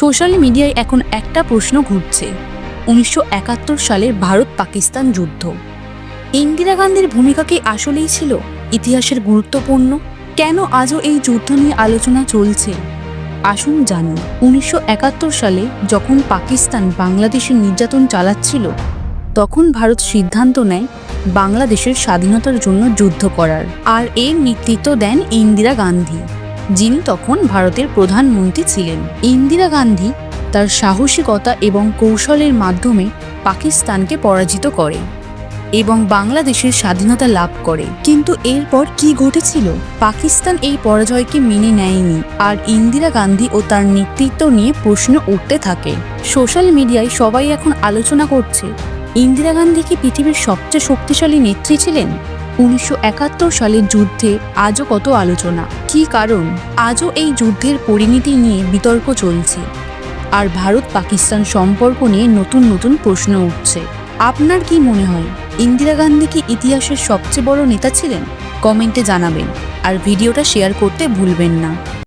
Social মিডিয়ায় এখন একটা প্রশ্ন ঘুরছে, 1971 সালের ভারত পাকিস্তান যুদ্ধ। ইন্দিরা গান্ধীর ভূমিকা কি আসলেই ছিল ইতিহাসের গুরুত্বপূর্ণ? কেন আজও এই যুদ্ধ নিয়ে আলোচনা চলছে? আসুন জানুন। 1971 সালে যখন পাকিস্তান বাংলাদেশের নির্যাতন চালাচ্ছিল, তখন ভারত সিদ্ধান্ত নেয় বাংলাদেশের স্বাধীনতার জন্য যুদ্ধ করার। আর এর নেতৃত্ব দেন ইন্দিরা গান্ধী, যিনি তখন ভারতের প্রধানমন্ত্রী ছিলেন। ইন্দিরা গান্ধী তার সাহসিকতা এবং কৌশলের মাধ্যমে পাকিস্তানকে পরাজিত করে এবং বাংলাদেশের স্বাধীনতা লাভ করে। কিন্তু এরপর কি ঘটেছিল? পাকিস্তান এই পরাজয়কে মেনে নেয়নি, আর ইন্দিরা গান্ধী ও তার নেতৃত্ব নিয়ে প্রশ্ন উঠতে থাকে। সোশ্যাল মিডিয়ায় সবাই এখন আলোচনা করছে, ইন্দিরা গান্ধী কি পৃথিবীর সবচেয়ে শক্তিশালী নেত্রী ছিলেন? 1971 সালের যুদ্ধে আজও কত আলোচনা, কী কারণ? আজও এই যুদ্ধের পরিণতি নিয়ে বিতর্ক চলছে, আর ভারত পাকিস্তান সম্পর্ক নিয়ে নতুন নতুন প্রশ্ন উঠছে। আপনার কি মনে হয়, ইন্দিরা গান্ধী কি ইতিহাসের সবচেয়ে বড় নেতা ছিলেন? কমেন্টে জানাবেন, আর ভিডিওটা শেয়ার করতে ভুলবেন না।